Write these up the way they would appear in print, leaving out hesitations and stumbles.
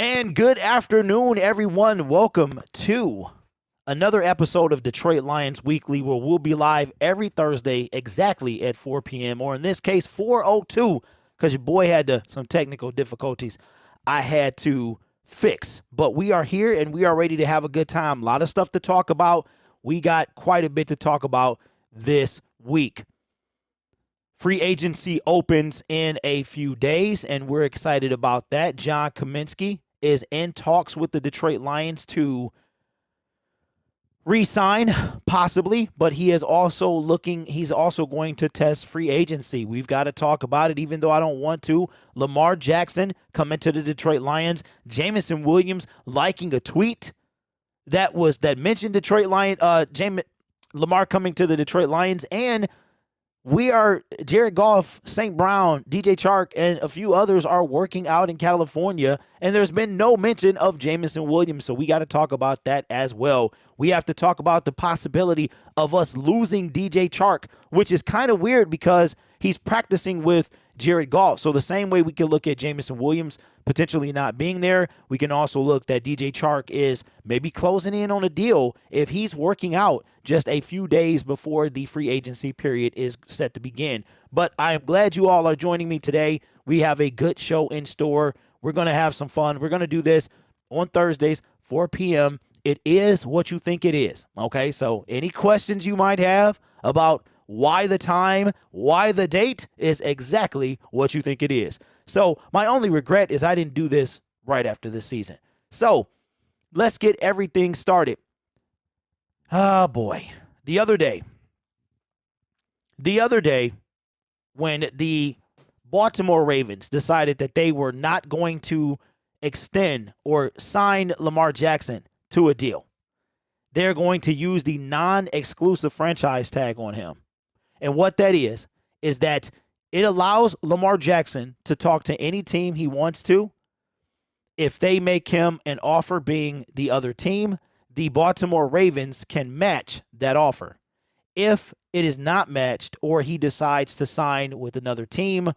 And good afternoon, everyone. Welcome to another episode of Detroit Lions Weekly, where we'll be live every Thursday exactly at 4 p.m. or in this case, 4:02, because your boy had some technical difficulties I had to fix. But we are here and we are ready to have a good time. A lot of stuff to talk about. We got quite a bit to talk about this week. Free agency opens in a few days, and we're excited about that. John Kaminsky is in talks with the Detroit Lions to re-sign, possibly, but he's also going to test free agency. We've got to talk about it, even though I don't want to. Lamar Jackson coming to the Detroit Lions. Jameson Williams liking a tweet that mentioned Detroit Lions. Lamar coming to the Detroit Lions, and Jared Goff, St. Brown, DJ Chark, and a few others are working out in California, and there's been no mention of Jameson Williams, so we got to talk about that as well. We have to talk about the possibility of us losing DJ Chark, which is kind of weird because he's practicing with Jared Goff. So the same way we can look at Jameson Williams potentially not being there, we can also look that DJ Chark is maybe closing in on a deal if he's working out just a few days before the free agency period is set to begin. But I am glad you all are joining me today. We have a good show in store. We're going to have some fun. We're going to do this on Thursdays, 4 p.m. It is what you think it is, okay? So any questions you might have about why the time, why the date is exactly what you think it is. So my only regret is I didn't do this right after this season. So let's get everything started. Oh, boy. The other day, when the Baltimore Ravens decided that they were not going to extend or sign Lamar Jackson to a deal, they're going to use the non-exclusive franchise tag on him. And what that is that it allows Lamar Jackson to talk to any team he wants to. If they make him an offer being the other team, the Baltimore Ravens can match that offer. If it is not matched or he decides to sign with another team,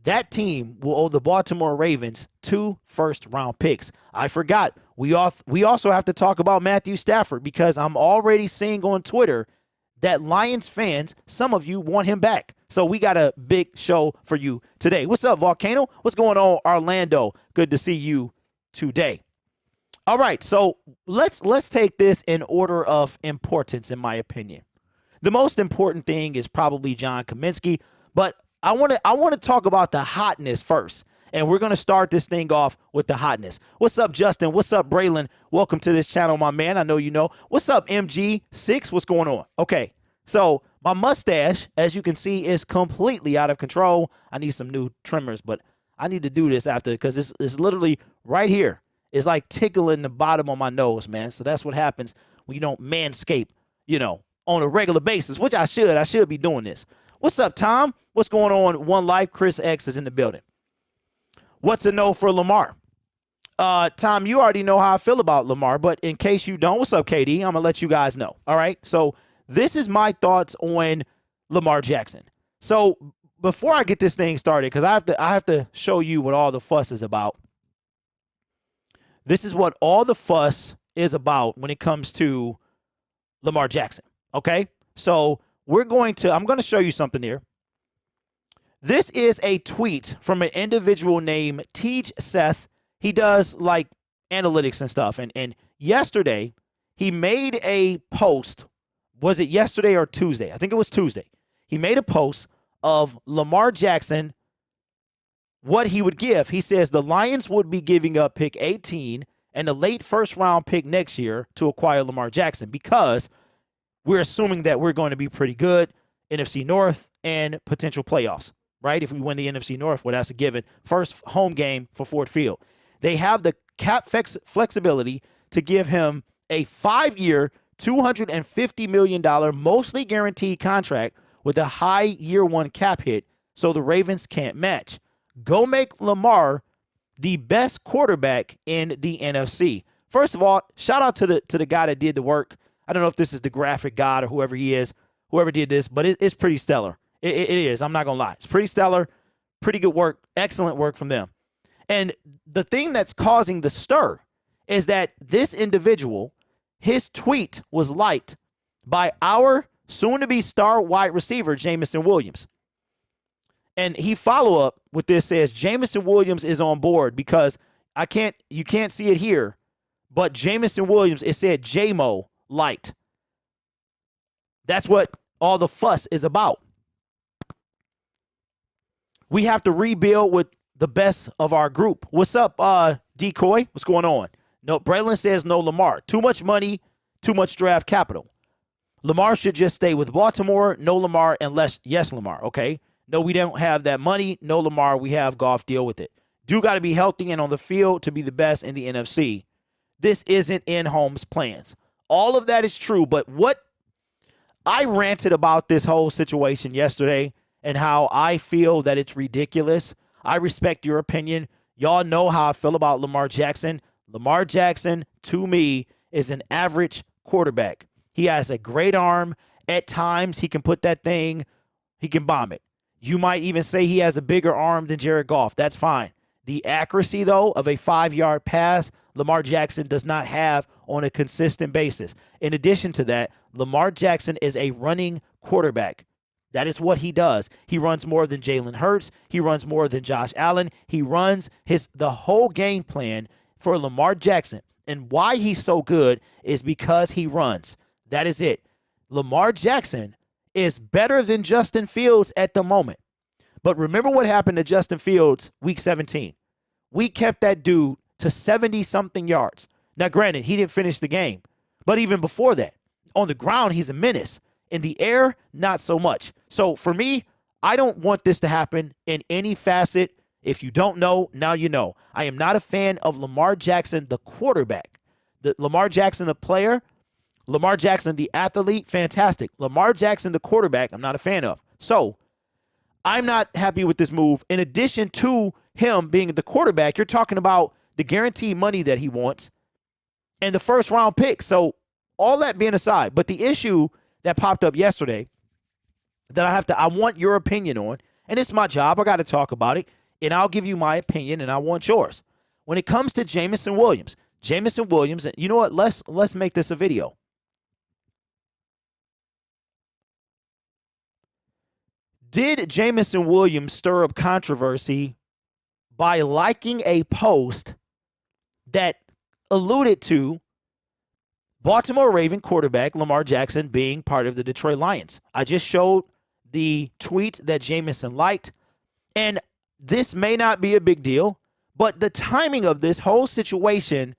that team will owe the Baltimore Ravens 2 first-round picks. I forgot. We also have to talk about Matthew Stafford because I'm already seeing on Twitter that Lions fans, some of you want him back. So we got a big show for you today. What's up, Volcano? What's going on, Orlando? Good to see you today. All right, so let's take this in order of importance, in my opinion. The most important thing is probably John Kaminsky, but I want to talk about the hotness first. And we're going to start this thing off with the hotness. What's up, Justin? What's up, Braylon? Welcome to this channel, my man. I know you know. What's up, MG6? What's going on? Okay, so my mustache, as you can see, is completely out of control. I need some new trimmers, but I need to do this after because it's literally right here. It's like tickling the bottom of my nose, man. So that's what happens when you don't manscape, on a regular basis, which I should. I should be doing this. What's up, Tom? What's going on? One Life. Chris X is in the building. What's a no for Lamar? Tom, you already know how I feel about Lamar, but in case you don't, what's up, KD? I'm going to let you guys know. All right. So this is my thoughts on Lamar Jackson. So before I get this thing started, because I have to show you what all the fuss is about. This is what all the fuss is about when it comes to Lamar Jackson. Okay. So I'm going to show you something here. This is a tweet from an individual named Teej Seth. He does like analytics and stuff. And yesterday he made a post. Was it yesterday or Tuesday? I think it was Tuesday. He made a post of Lamar Jackson, what he would give. He says the Lions would be giving up pick 18 and a late first round pick next year to acquire Lamar Jackson because we're assuming that we're going to be pretty good, NFC North and potential playoffs. Right? If we win the NFC North, well, that's a given. First home game for Ford Field. They have the cap flexibility to give him a 5-year, $250 million, mostly guaranteed contract with a high year one cap hit, so the Ravens can't match. Go make Lamar the best quarterback in the NFC. First of all, shout out to the guy that did the work. I don't know if this is the graphic god or whoever he is, whoever did this, but it's pretty stellar. It is. I'm not going to lie. It's pretty stellar, pretty good work, excellent work from them. And the thing that's causing the stir is that this individual, his tweet was liked by our soon-to-be star wide receiver, Jameson Williams. And he follow up with this says, Jameson Williams is on board because you can't see it here, but Jameson Williams, it said JMO liked. That's what all the fuss is about. We have to rebuild with the best of our group. What's up, Decoy? What's going on? No, Braylon says no Lamar. Too much money, too much draft capital. Lamar should just stay with Baltimore. No Lamar unless, yes, Lamar. Okay. No, we don't have that money. No Lamar. We have Goff. Deal with it. Do got to be healthy and on the field to be the best in the NFC. This isn't in Holmes' plans. All of that is true, but what I ranted about this whole situation yesterday and how I feel that it's ridiculous. I respect your opinion. Y'all know how I feel about Lamar Jackson. Lamar Jackson, to me, is an average quarterback. He has a great arm. At times, he can put that thing, he can bomb it. You might even say he has a bigger arm than Jared Goff. That's fine. The accuracy, though, of a 5-yard pass, Lamar Jackson does not have on a consistent basis. In addition to that, Lamar Jackson is a running quarterback. That is what he does. He runs more than Jalen Hurts. He runs more than Josh Allen. He runs the whole game plan for Lamar Jackson. And why he's so good is because he runs. That is it. Lamar Jackson is better than Justin Fields at the moment. But remember what happened to Justin Fields week 17. We kept that dude to 70-something yards. Now, granted, he didn't finish the game. But even before that, on the ground, he's a menace. In the air, not so much. So for me, I don't want this to happen in any facet. If you don't know, now you know. I am not a fan of Lamar Jackson, the quarterback. Lamar Jackson, the player. Lamar Jackson, the athlete, fantastic. Lamar Jackson, the quarterback, I'm not a fan of. So I'm not happy with this move. In addition to him being the quarterback, you're talking about the guaranteed money that he wants and the first-round pick. So all that being aside, but the issue that popped up yesterday that I want your opinion on, and it's my job, I got to talk about it, and I'll give you my opinion, and I want yours. When it comes to Jameson Williams, and you know what? Let's make this a video. Did Jameson Williams stir up controversy by liking a post that alluded to Baltimore Raven quarterback Lamar Jackson being part of the Detroit Lions? I just showed the tweet that Jameson liked, and this may not be a big deal, but the timing of this whole situation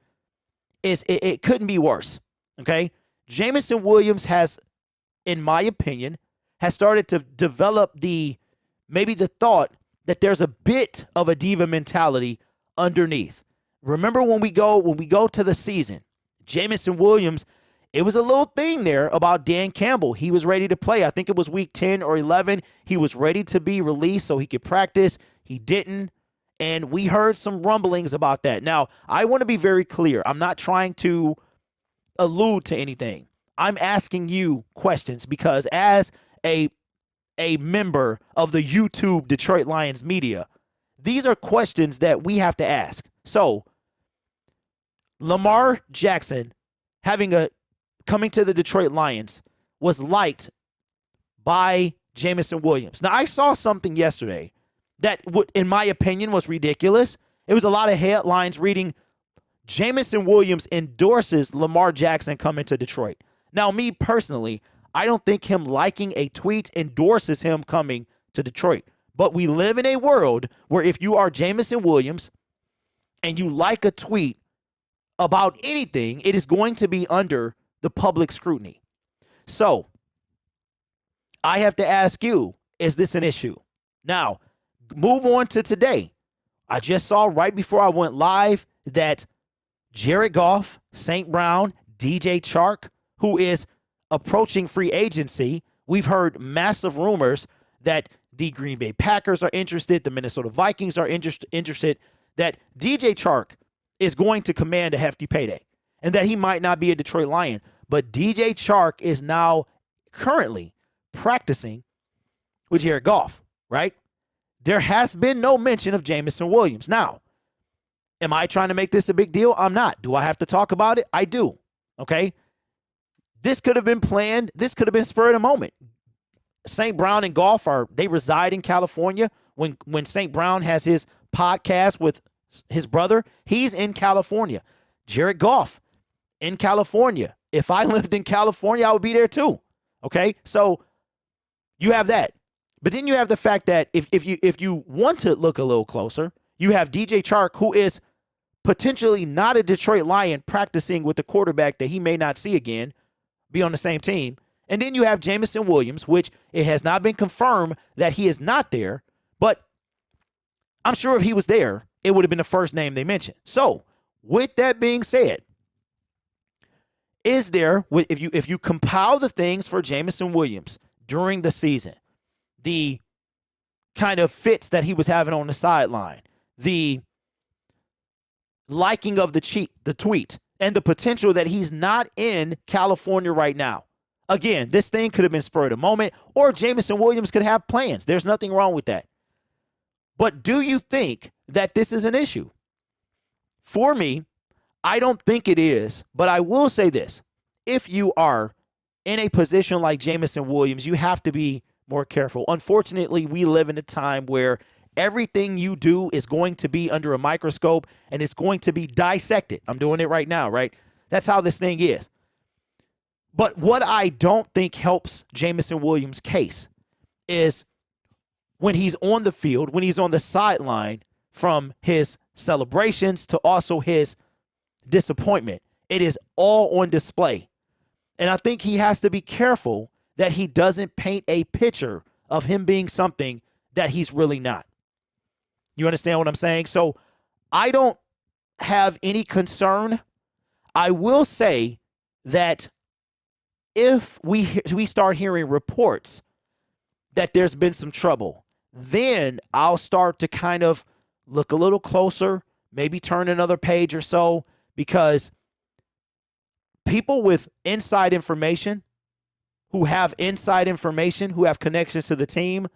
is it couldn't be worse, okay? Jameson Williams has, in my opinion, has started to develop maybe the thought that there's a bit of a diva mentality underneath. Remember when we go to the season, Jameson Williams, it was a little thing there about Dan Campbell. He was ready to play. I think it was week 10 or 11. He was ready to be released so he could practice. He didn't. And we heard some rumblings about that. Now, I want to be very clear. I'm not trying to allude to anything. I'm asking you questions because as a member of the YouTube Detroit Lions media, these are questions that we have to ask. So, Lamar Jackson coming to the Detroit Lions was liked by Jameson Williams. Now, I saw something yesterday that, in my opinion, was ridiculous. It was a lot of headlines reading, Jameson Williams endorses Lamar Jackson coming to Detroit. Now, me personally, I don't think him liking a tweet endorses him coming to Detroit. But we live in a world where if you are Jameson Williams and you like a tweet about anything, it is going to be under the public scrutiny. So, I have to ask you, is this an issue? Now, move on to today. I just saw right before I went live that Jared Goff, St. Brown, DJ Chark, who is approaching free agency, we've heard massive rumors that the Green Bay Packers are interested, the Minnesota Vikings are interested, that DJ Chark is going to command a hefty payday and that he might not be a Detroit Lion. But DJ Chark is now currently practicing with Jared Goff, right? There has been no mention of Jameson Williams. Now, Am I trying to make this a big deal? I'm not. Do I have to talk about it? I do. Okay. This could have been planned. This could have been spur of the moment. St. Brown and Goff they reside in California. When St. Brown has his podcast with his brother, he's in California. Jared Goff in California. If I lived in California, I would be there too. Okay. So you have that. But then you have the fact that if you want to look a little closer, you have DJ Chark, who is potentially not a Detroit Lion, practicing with the quarterback that he may not see again, be on the same team. And then you have Jameson Williams, which it has not been confirmed that he is not there, but I'm sure if he was there, it would have been the first name they mentioned. So with that being said, is there, if you compile the things for Jameson Williams during the season, the kind of fits that he was having on the sideline, the liking of the tweet, and the potential that he's not in California right now. Again, this thing could have been spur of the moment, or Jameson Williams could have plans. There's nothing wrong with that. But do you think that this is an issue? For me, I don't think it is, but I will say this. If you are in a position like Jameson Williams, you have to be more careful. Unfortunately, we live in a time where everything you do is going to be under a microscope and it's going to be dissected. I'm doing it right now, right? That's how this thing is. But what I don't think helps Jameson Williams' case is when he's on the field, when he's on the sideline, from his celebrations to also his disappointment. It is all on display. And I think he has to be careful that he doesn't paint a picture of him being something that he's really not. You understand what I'm saying? So I don't have any concern. I will say that if we start hearing reports that there's been some trouble, then I'll start to kind of look a little closer, maybe turn another page or so, because people with inside information, who have connections to the team,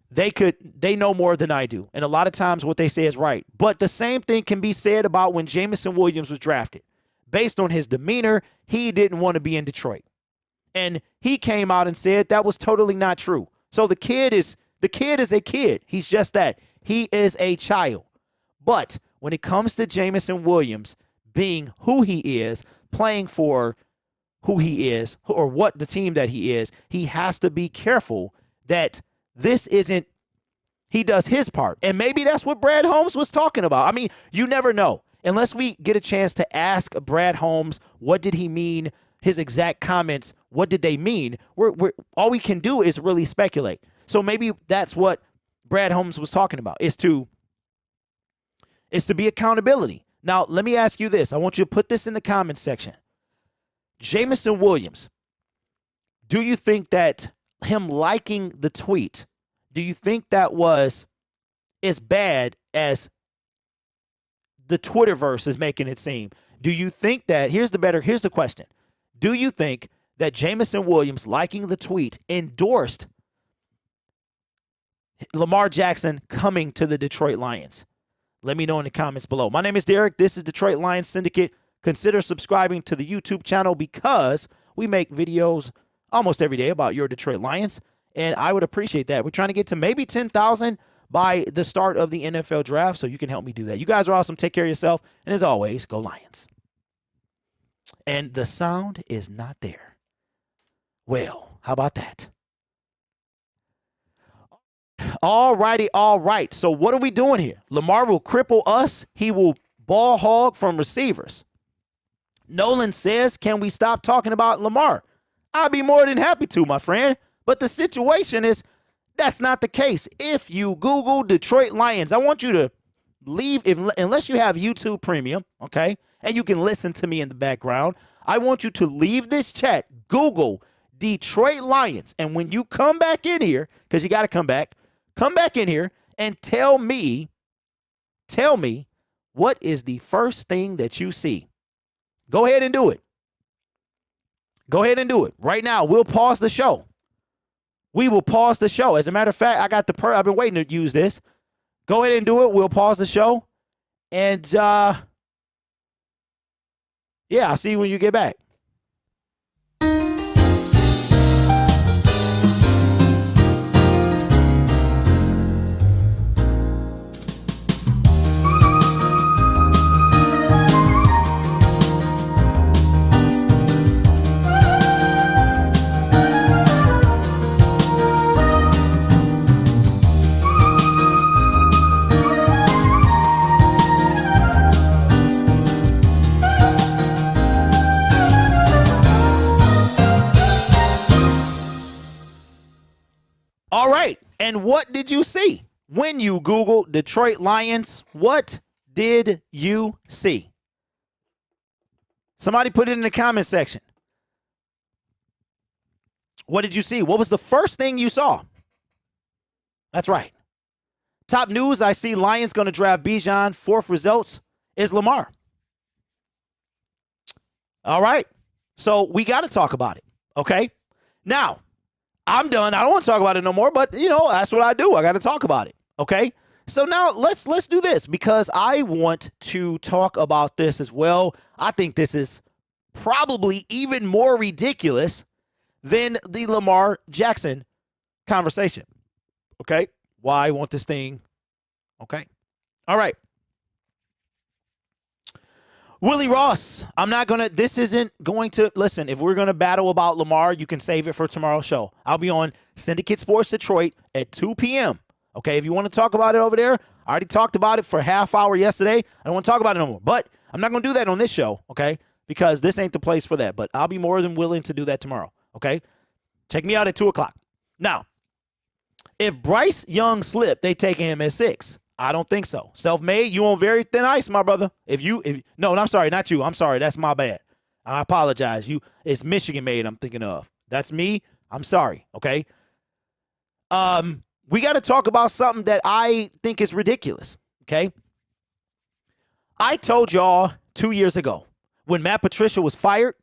they know more than I do. And a lot of times what they say is right. But the same thing can be said about when Jameson Williams was drafted. Based on his demeanor, he didn't want to be in Detroit. And he came out and said that was totally not true. So the kid is a kid. He's just that. He is a child. But when it comes to Jameson Williams being who he is, playing for who he is, or what the team that he is, he has to be careful that this isn't, he does his part. And maybe that's what Brad Holmes was talking about. I mean, you never know. Unless we get a chance to ask Brad Holmes, what did he mean? His exact comments, what did they mean? All we can do is really speculate. So maybe that's what Brad Holmes was talking about, is to be accountability. Now, let me ask you this. I want you to put this in the comments section. Jameson Williams, do you think that him liking the tweet, do you think that was as bad as the Twitterverse is making it seem? Do you think that, here's the question. Do you think that Jameson Williams liking the tweet endorsed Lamar Jackson coming to the Detroit Lions? Let me know in the comments below. My name is Derek. This is Detroit Lions Syndicate. Consider subscribing to the YouTube channel because we make videos almost every day about your Detroit Lions, and I would appreciate that. We're trying to get to maybe 10,000 by the start of the NFL draft, so you can help me do that. You guys are awesome. Take care of yourself, and as always, go Lions. And the sound is not there. Well, how about that? All right. So what are we doing here? Lamar will cripple us. He will ball hog from receivers. Nolan says, can we stop talking about Lamar? I'd be more than happy to, my friend. But the situation is, that's not the case. If you Google Detroit Lions, I want you to leave, unless you have YouTube Premium, okay, and you can listen to me in the background, I want you to leave this chat, Google Detroit Lions, and when you come back in here, because you got to come back in here and tell me what is the first thing that you see. Go ahead and do it. Right now, we'll pause the show. We will pause the show. As a matter of fact, I've been waiting to use this. Go ahead and do it. We'll pause the show. And yeah, I'll see you when you get back. All right. And what did you see when you Googled Detroit Lions? What did you see? Somebody put it in the comment section. What did you see? What was the first thing you saw? That's right. Top news, I see Lions going to draft Bijan. Fourth results is Lamar. All right. So we got to talk about it. Okay. Now, I'm done. I don't want to talk about it no more, but, that's what I do. I got to talk about it, okay? So now let's do this because I want to talk about this as well. I think this is probably even more ridiculous than the Lamar Jackson conversation, okay? Why I want this thing, okay? All right. Willie Ross, this isn't going to, listen, if we're going to battle about Lamar, you can save it for tomorrow's show. I'll be on Syndicate Sports Detroit at 2 p.m. Okay, if you want to talk about it over there, I already talked about it for a half hour yesterday. I don't want to talk about it no more. But I'm not going to do that on this show, okay, because this ain't the place for that. But I'll be more than willing to do that tomorrow, okay? Check me out at 2 o'clock. Now, if Bryce Young slipped, they take him at 6. I don't think so. Self-made, you on very thin ice, my brother. No, I'm sorry, not you. I'm sorry, that's my bad. I apologize. It's Michigan made I'm thinking of. That's me. I'm sorry, okay? We got to talk about something that I think is ridiculous, okay? I told y'all 2 years ago when Matt Patricia was fired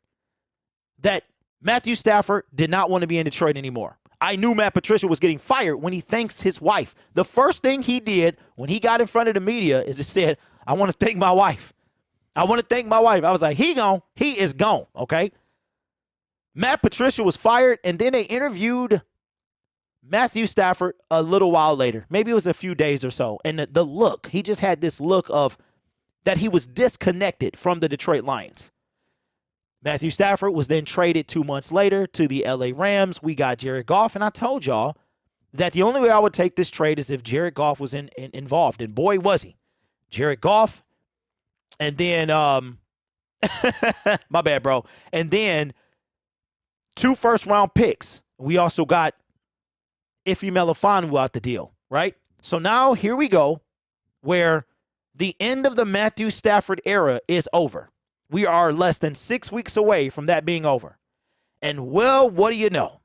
that Matthew Stafford did not want to be in Detroit anymore. I knew Matt Patricia was getting fired when he thanked his wife. The first thing he did when he got in front of the media is to say, I want to thank my wife. I want to thank my wife. I was like, he is gone, okay? Matt Patricia was fired, and then they interviewed Matthew Stafford a little while later. Maybe it was a few days or so. And the look, he just had this look of that he was disconnected from the Detroit Lions. Matthew Stafford was then traded 2 months later to the LA Rams. We got Jared Goff, and I told y'all that the only way I would take this trade is if Jared Goff was involved, and boy, was he. Jared Goff, and then, my bad, bro, and then 2 first-round picks. We also got Ife Melifonwu out the deal, right? So now here we go, where the end of the Matthew Stafford era is over. We are less than 6 weeks away from that being over. And, well, what do you know?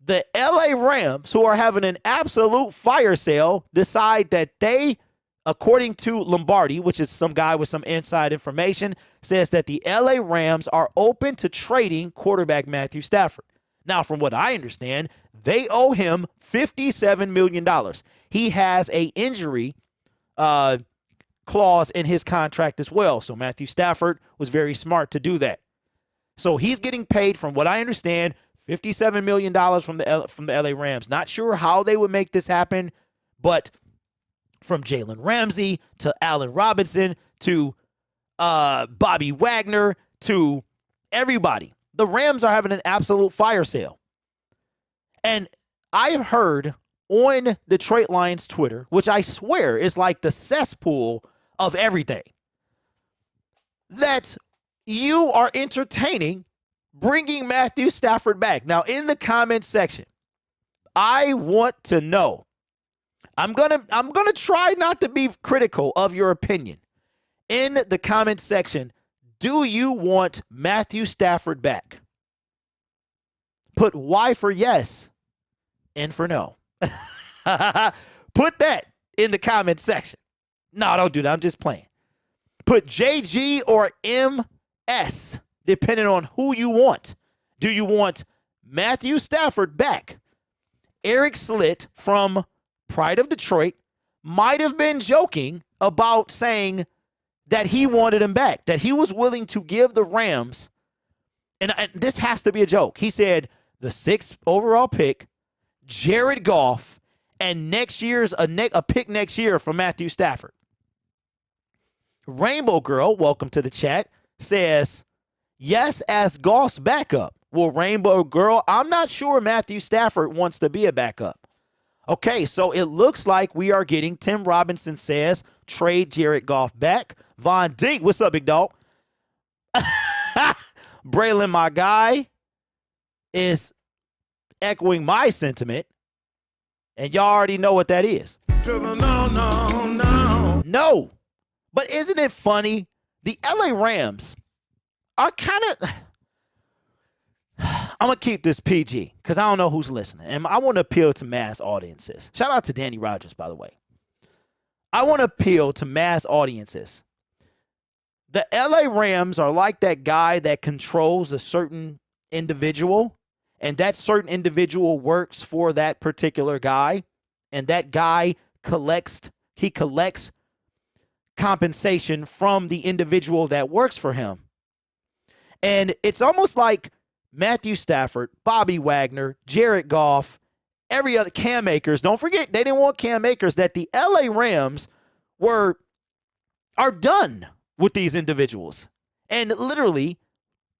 The LA Rams, who are having an absolute fire sale, decide that they, according to Lombardi, which is some guy with some inside information, says that the LA Rams are open to trading quarterback Matthew Stafford. Now, from what I understand, they owe him $57 million. He has an injury clause in his contract as well. So Matthew Stafford was very smart to do that. So he's getting paid, from what I understand, $57 million from the LA Rams. Not sure how they would make this happen, but from Jalen Ramsey to Allen Robinson to Bobby Wagner to everybody, the Rams are having an absolute fire sale. And I've heard on Detroit Lions Twitter, which I swear is like the cesspool of everything, that you are entertaining bringing Matthew Stafford back. Now, in the comments section, I want to know. I'm gonna try not to be critical of your opinion. In the comments section, do you want Matthew Stafford back? Put Y for yes and for no. Put that in the comments section. No, don't do that. I'm just playing. Put JG or MS, depending on who you want. Do you want Matthew Stafford back? Eric Slitt from Pride of Detroit might have been joking about saying that he wanted him back, that he was willing to give the Rams, and this has to be a joke. He said the 6th overall pick, Jared Goff, and next year's a pick next year for Matthew Stafford. Rainbow Girl, welcome to the chat, says, yes, as Goff's backup. Well, Rainbow Girl, I'm not sure Matthew Stafford wants to be a backup. Okay, so it looks like we are getting, Tim Robinson says, trade Jared Goff back. Von Dink, what's up, big dog? Braylon, my guy, is echoing my sentiment. And y'all already know what that is. No. But isn't it funny? The LA Rams are kind of... I'm going to keep this PG because I don't know who's listening. And I want to appeal to mass audiences. Shout out to Danny Rodgers, by the way. I want to appeal to mass audiences. The LA Rams are like that guy that controls a certain individual, and that certain individual works for that particular guy, and that guy collects compensation from the individual that works for him. And it's almost like Matthew Stafford, Bobby Wagner, Jared Goff, every other Cam Akers. Don't forget, they didn't want Cam Akers, that the LA Rams are done with these individuals. And literally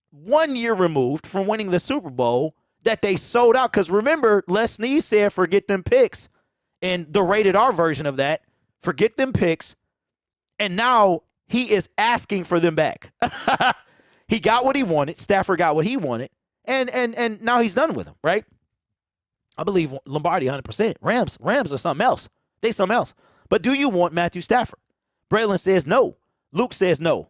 1 year removed from winning the Super Bowl, that they sold out. Because remember, Les Snead said, forget them picks. And the rated R version of that, forget them picks. And now he is asking for them back. He got what he wanted. Stafford got what he wanted. And now he's done with them, right? I believe Lombardi 100%. Rams are something else. They something else. But do you want Matthew Stafford? Braylon says no. Luke says no.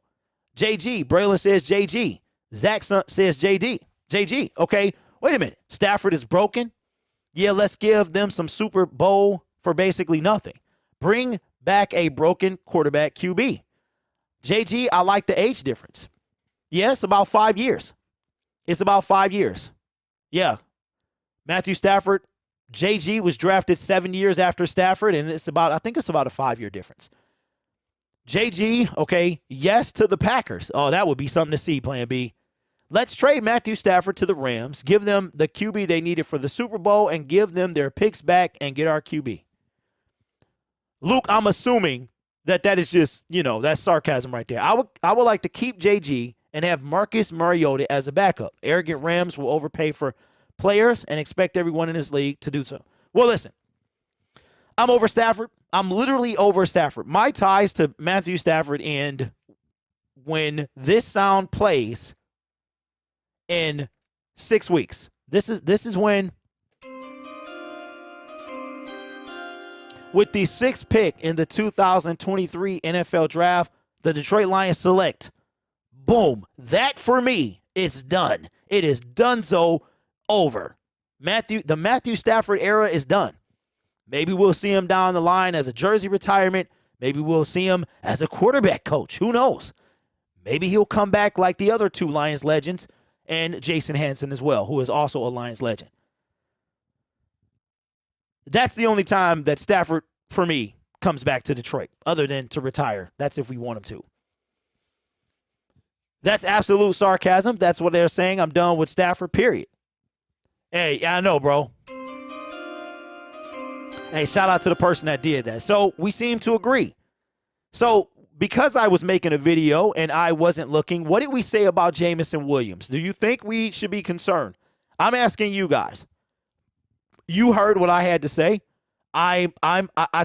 JG. Braylon says JG. Zach says JG. Okay, wait a minute. Stafford is broken? Yeah, let's give them some Super Bowl for basically nothing. Bring back a broken quarterback QB. JG, I like the age difference. Yeah, it's about 5 years. It's about 5 years. Yeah. Matthew Stafford, JG was drafted 7 years after Stafford, and I think it's about a 5-year difference. JG, okay, yes to the Packers. Oh, that would be something to see, Plan B. Let's trade Matthew Stafford to the Rams, give them the QB they needed for the Super Bowl, and give them their picks back and get our QB. Luke, I'm assuming that is just, that's sarcasm right there. I would like to keep JG and have Marcus Mariota as a backup. Arrogant Rams will overpay for players and expect everyone in this league to do so. Well, listen, I'm over Stafford. I'm literally over Stafford. My ties to Matthew Stafford end when this sound plays in 6 weeks. This is when, with the 6th pick in the 2023 NFL Draft, the Detroit Lions select. Boom. That, for me, is done. It is donezo, over. The Matthew Stafford era is done. Maybe we'll see him down the line as a jersey retirement. Maybe we'll see him as a quarterback coach. Who knows? Maybe he'll come back like the other 2 Lions legends, and Jason Hanson as well, who is also a Lions legend. That's the only time that Stafford, for me, comes back to Detroit, other than to retire. That's if we want him to. That's absolute sarcasm. That's what they're saying. I'm done with Stafford, period. Hey, I know, bro. Hey, shout out to the person that did that. So we seem to agree. So because I was making a video and I wasn't looking, what did we say about Jameson Williams? Do you think we should be concerned? I'm asking you guys. You heard what I had to say. I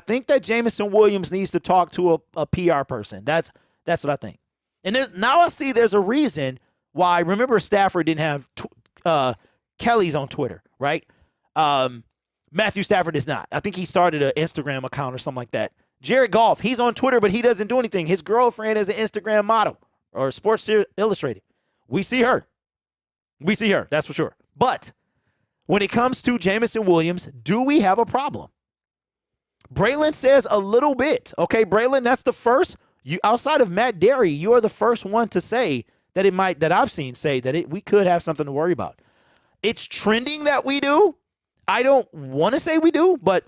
think that Jameson Williams needs to talk to a PR person. That's what I think. And now I see there's a reason why. Remember, Stafford didn't have Kelly's on Twitter, right? Matthew Stafford is not. I think he started an Instagram account or something like that. Jared Goff, he's on Twitter, but he doesn't do anything. His girlfriend is an Instagram model or Sports Illustrated. We see her. That's for sure. But when it comes to Jameson Williams, do we have a problem? Braylon says a little bit. Okay, Braylon, that's the first. You, outside of Matt Derry, you are the first one to say that it might, that I've seen say that we could have something to worry about. It's trending that we do. I don't want to say we do, but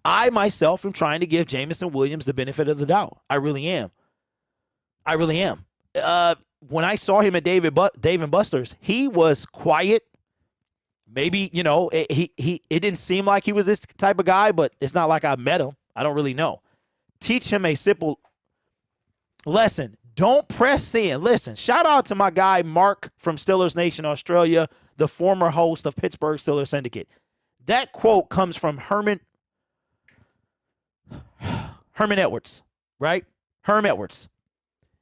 I myself am trying to give Jameson Williams the benefit of the doubt. I really am. I really am. When I saw him at Dave and Buster's, he was quiet. Maybe, it didn't seem like he was this type of guy, but it's not like I met him. I don't really know. Teach him a simple lesson. Don't press send. Listen, shout out to my guy Mark from Steelers Nation Australia, the former host of Pittsburgh Steelers Syndicate. That quote comes from Herman Edwards, right? Herm Edwards.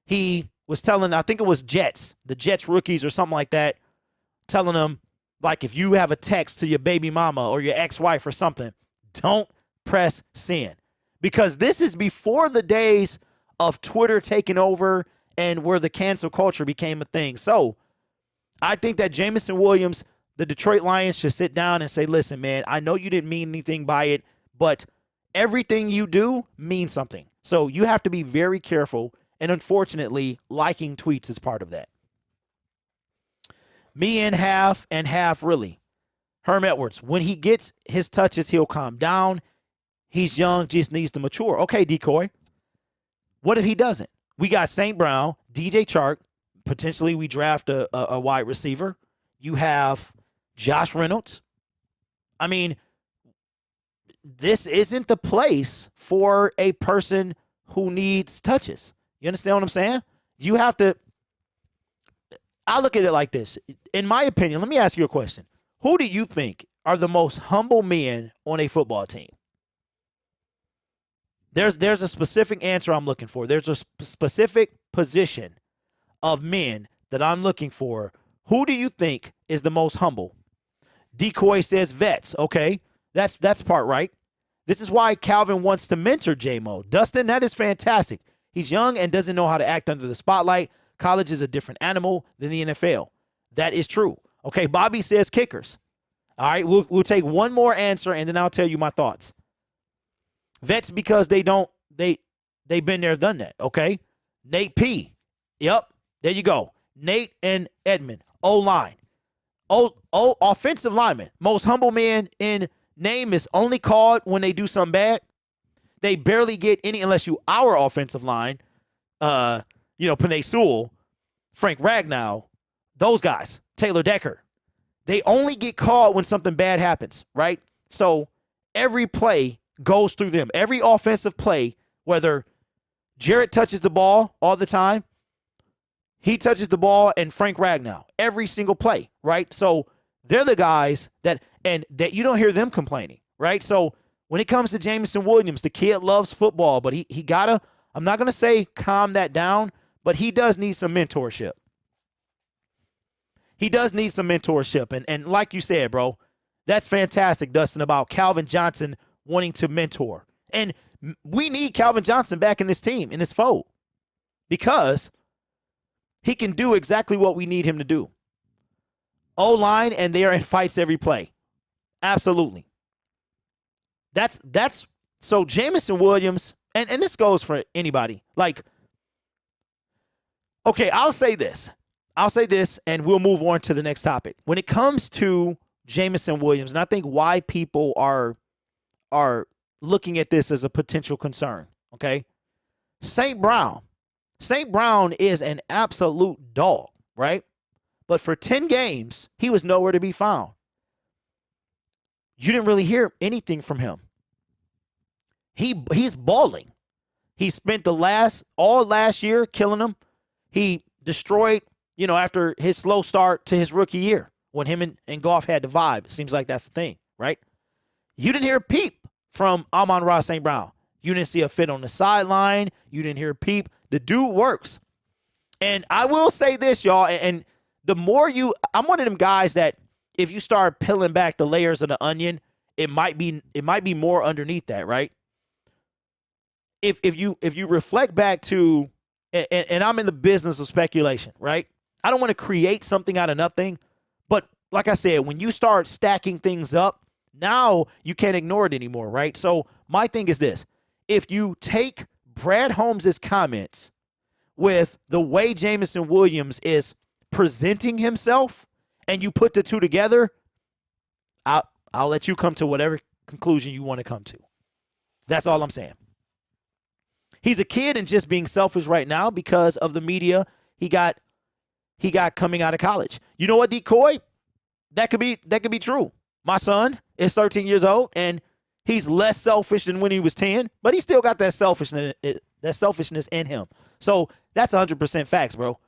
He was telling, I think it was the Jets rookies or something like that, telling them, like, if you have a text to your baby mama or your ex-wife or something, don't press send. Because this is before the days of Twitter taking over and where the cancel culture became a thing. So I think that Jameson Williams, the Detroit Lions, should sit down and say, listen, man, I know you didn't mean anything by it, but everything you do means something. So you have to be very careful. And unfortunately, liking tweets is part of that. Me and half really. Herm Edwards, when he gets his touches, he'll calm down. He's young, just needs to mature. Okay, Decoy. What if he doesn't? We got St. Brown, DJ Chark. Potentially we draft a wide receiver. You have Josh Reynolds. I mean, this isn't the place for a person who needs touches. You understand what I'm saying? You have to. I look at it like this. In my opinion, let me ask you a question. Who do you think are the most humble men on a football team? There's a specific answer I'm looking for. There's a specific position of men that I'm looking for. Who do you think is the most humble? Decoy says vets. Okay, that's part right. This is why Calvin wants to mentor J-Mo. Dustin, that is fantastic. He's young and doesn't know how to act under the spotlight. College is a different animal than the NFL. That is true. Okay, Bobby says kickers. All right, we'll take one more answer, and then I'll tell you my thoughts. Vets because they've been there, done that, okay? Nate P. Yep, there you go. Nate and Edmund, O-line. Offensive lineman. Most humble man in name is only called when they do something bad. They barely get any unless you our offensive line. Panay Sewell, Frank Ragnow, those guys, Taylor Decker. They only get called when something bad happens, right? So every play goes through them. Every offensive play, whether Jarrett touches the ball all the time, he touches the ball, and Frank Ragnow, every single play, right? So they're the guys that you don't hear them complaining, right? So when it comes to Jameson Williams, the kid loves football, but he gotta, I'm not going to say calm that down, but he does need some mentorship. He does need some mentorship. And like you said, bro, that's fantastic, Dustin, about Calvin Johnson wanting to mentor. And we need Calvin Johnson back in this team, in this fold, because he can do exactly what we need him to do. O-line, and they are in fights every play. Absolutely. That's so Jameson Williams, and this goes for anybody. Like, okay, I'll say this, and we'll move on to the next topic. When it comes to Jameson Williams, and I think why people are looking at this as a potential concern, okay? St. Brown is an absolute dog, right? But for 10 games, he was nowhere to be found. You didn't really hear anything from him. He's balling. He spent all last year killing them. He destroyed, after his slow start to his rookie year when him and Goff had the vibe. It seems like that's the thing, right? You didn't hear a peep from Amon-Ra St. Brown. You didn't see a fit on the sideline. You didn't hear a peep. The dude works. And I will say this, y'all, and the more I'm one of them guys that if you start peeling back the layers of the onion, it might be more underneath that, right? If you reflect back to, and I'm in the business of speculation, right? I don't want to create something out of nothing, but like I said, when you start stacking things up, now you can't ignore it anymore, right? So my thing is this: if you take Brad Holmes' comments with the way Jameson Williams is presenting himself, and you put the two together, I'll let you come to whatever conclusion you want to come to. That's all I'm saying. He's a kid and just being selfish right now because of the media he got coming out of college. You know what, Decoy? That could be true. My son is 13 years old and he's less selfish than when he was 10, but he still got that selfishness in him. So that's 100% facts, bro.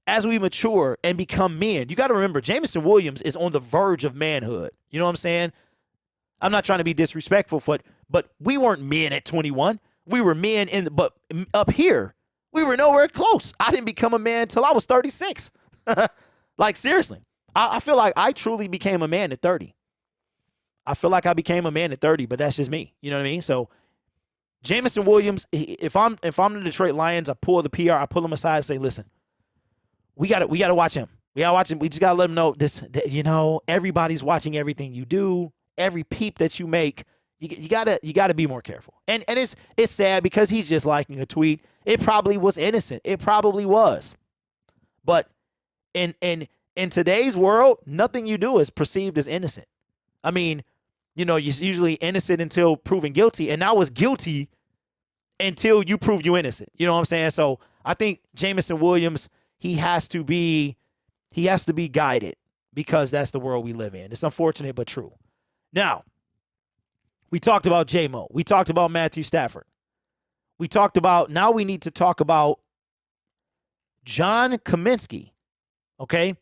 As we mature and become men, you got to remember, Jameson Williams is on the verge of manhood. You know what I'm saying? I'm not trying to be disrespectful, but we weren't men at 21. We were men but up here, we were nowhere close. I didn't become a man until I was 36. Like, seriously. I feel like I truly became a man at 30. I feel like I became a man at 30, but that's just me. You know what I mean? So Jameson Williams, if I'm the Detroit Lions, I pull the PR, I pull him aside and say, listen, we gotta watch him. We gotta watch him. We just gotta let him know this. Everybody's watching everything you do, every peep that you make. You gotta be more careful. And it's sad because he's just liking a tweet. It probably was innocent. It probably was. But in today's world, nothing you do is perceived as innocent. I mean, you're usually innocent until proven guilty, and I was guilty until you prove you innocent. You know what I'm saying? So I think Jameson Williams, he has to be guided because that's the world we live in. It's unfortunate but true. Now, we talked about J-Mo. We talked about Matthew Stafford. Now we need to talk about John Kaminsky. Okay?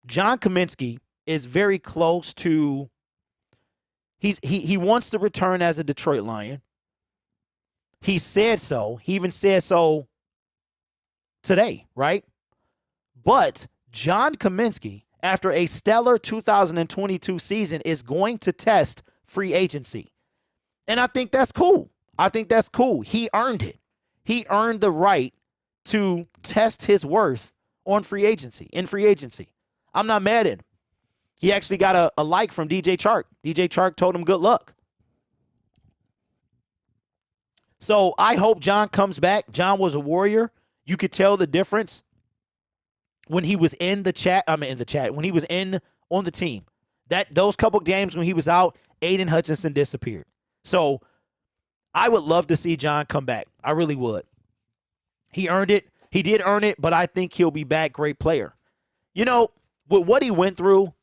John Kaminsky is very close to, he wants to return as a Detroit Lion. He said so. He even said so today, right? But John Kaminsky, after a stellar 2022 season, is going to test free agency. And I think that's cool. He earned it. He earned the right to test his worth in free agency. I'm not mad at him. He actually got a like from DJ Chark. DJ Chark told him good luck. So I hope John comes back. John was a warrior. You could tell the difference when he was when he was on the team. Those couple games when he was out, Aiden Hutchinson disappeared. So I would love to see John come back. I really would. He earned it. He did earn it, but I think he'll be back. Great player. With what he went through,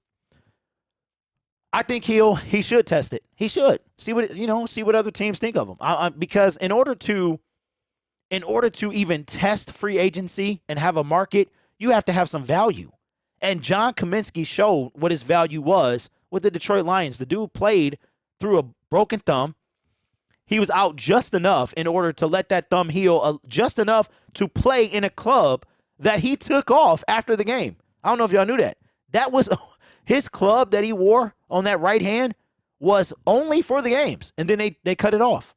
I think he should test it. He should see what other teams think of him. Because in order to even test free agency and have a market, you have to have some value. And John Kaminsky showed what his value was with the Detroit Lions. The dude played through a broken thumb. He was out just enough in order to let that thumb heal, just enough to play in a club that he took off after the game. I don't know if y'all knew that. That was his club that he wore on that right hand was only for the games, and then they cut it off.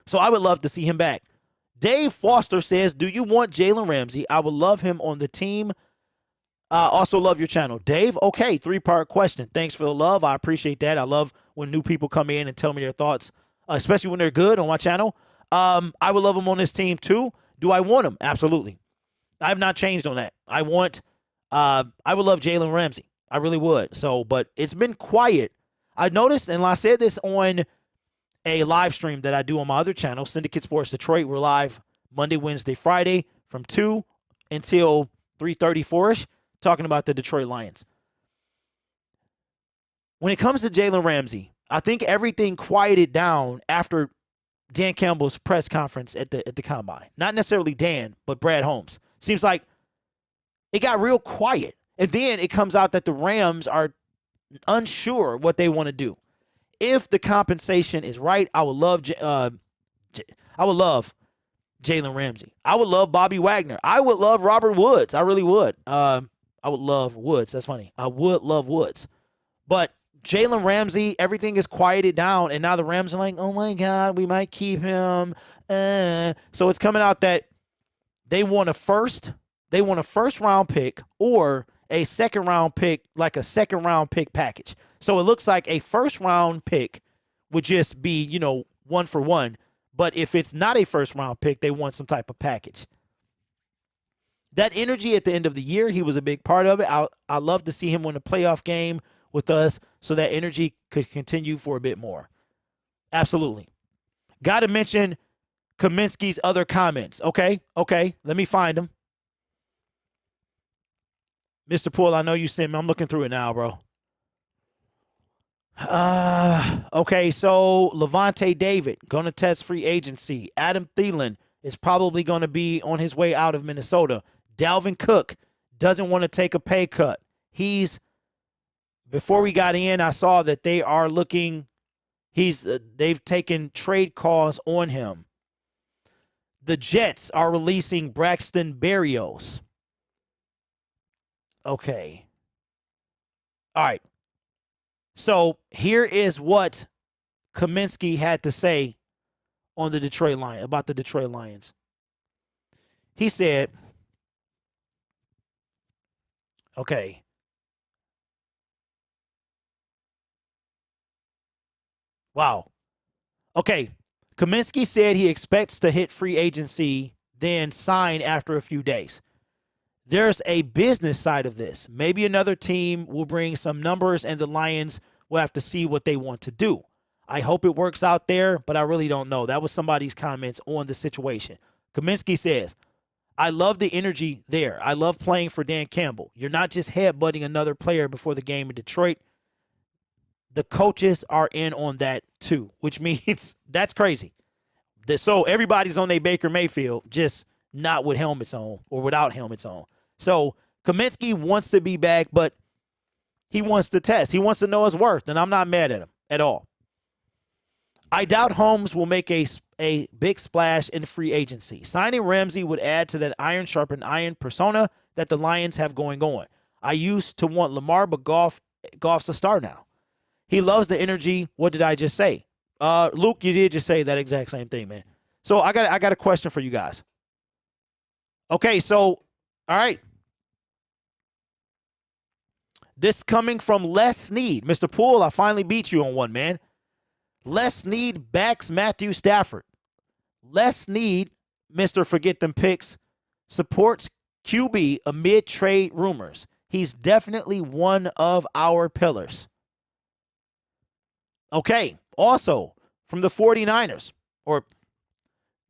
So I would love to see him back. Dave Foster says, do you want Jalen Ramsey? I would love him on the team. Also love your channel. Dave, okay, 3-part question. Thanks for the love. I appreciate that. I love when new people come in and tell me their thoughts, especially when they're good on my channel. I would love him on this team too. Do I want him? Absolutely. I have not changed on that. I would love Jalen Ramsey. I really would. So, but it's been quiet. I noticed, and I said this on a live stream that I do on my other channel, Syndicate Sports Detroit. We're live Monday, Wednesday, Friday from 2 until 3:30, 4-ish, talking about the Detroit Lions. When it comes to Jalen Ramsey, I think everything quieted down after Dan Campbell's press conference at the Combine. Not necessarily Dan, but Brad Holmes. Seems like it got real quiet. And then it comes out that the Rams are unsure what they want to do. If the compensation is right, I would love Jalen Ramsey. I would love Bobby Wagner. I would love Robert Woods. I really would. I would love Woods. That's funny. I would love Woods. But Jalen Ramsey, everything is quieted down, and now the Rams are like, oh my God, we might keep him. So it's coming out that they want a first round pick or a second round pick, like a second round pick package. So it looks like a first round pick would just be, 1 for 1. But if it's not a first round pick, they want some type of package. That energy at the end of the year, he was a big part of it. I love to see him win a playoff game with us so that energy could continue for a bit more. Absolutely. Got to mention Kaminsky's other comments. Okay. Let me find them. Mr. Poole, I know you sent me. I'm looking through it now, bro. Okay, so Levante David going to test free agency. Adam Thielen is probably going to be on his way out of Minnesota. Dalvin Cook doesn't want to take a pay cut. Before we got in, I saw that they are looking. They've taken trade calls on him. The Jets are releasing Braxton Berrios. Okay. All right. So here is what Kaminsky had to say on the Detroit Lions, about the Detroit Lions. He said, okay. Wow. Okay. Kaminsky said he expects to hit free agency, then sign after a few days. There's a business side of this. Maybe another team will bring some numbers and the Lions will have to see what they want to do. I hope it works out there, but I really don't know. That was somebody's comments on the situation. Kaminsky says, I love the energy there. I love playing for Dan Campbell. You're not just headbutting another player before the game in Detroit. The coaches are in on that too, which means that's crazy. So everybody's on their Baker Mayfield, just not with helmets on or without helmets on. So Kaminsky wants to be back, but he wants to test. He wants to know his worth, and I'm not mad at him at all. I doubt Holmes will make a big splash in free agency. Signing Ramsey would add to that iron sharpened iron persona that the Lions have going on. I used to want Lamar, but Goff's a star now. He loves the energy. What did I just say? Luke, you did just say that exact same thing, man. So I got a question for you guys. Okay, so, all right. This coming from Les Snead. Mr. Poole, I finally beat you on one, man. Les Snead backs Matthew Stafford. Les Snead, Mr. Forget Them Picks, supports QB amid trade rumors. He's definitely one of our pillars. Okay, also from the 49ers, or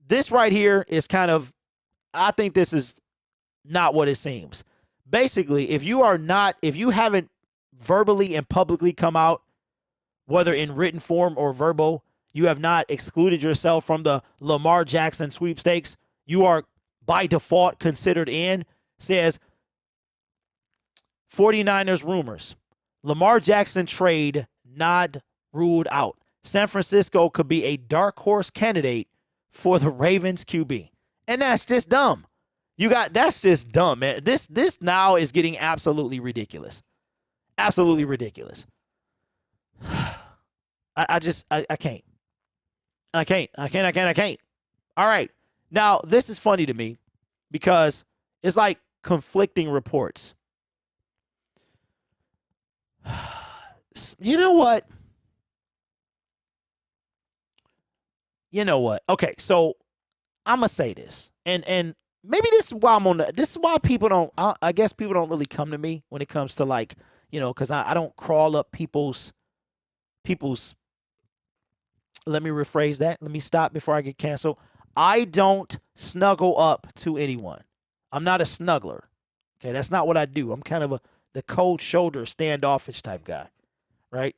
this right here is kind of, I think this is not what it seems. Basically, if you haven't verbally and publicly come out, whether in written form or verbal, you have not excluded yourself from the Lamar Jackson sweepstakes, you are by default considered in, says 49ers rumors. Lamar Jackson trade not ruled out. San Francisco could be a dark horse candidate for the Ravens QB. And that's just dumb. That's just dumb, man. This now is getting absolutely ridiculous. Absolutely ridiculous. I can't. I can't. All right. Now, this is funny to me because it's like conflicting reports. You know what? Okay, so I'm gonna say this, and maybe this is why this is why people don't. I guess people don't really come to me when it comes to because I don't crawl up people's. Let me rephrase that. Let me stop before I get canceled. I don't snuggle up to anyone. I'm not a snuggler. Okay, that's not what I do. I'm kind of the cold shoulder, standoffish type guy, right?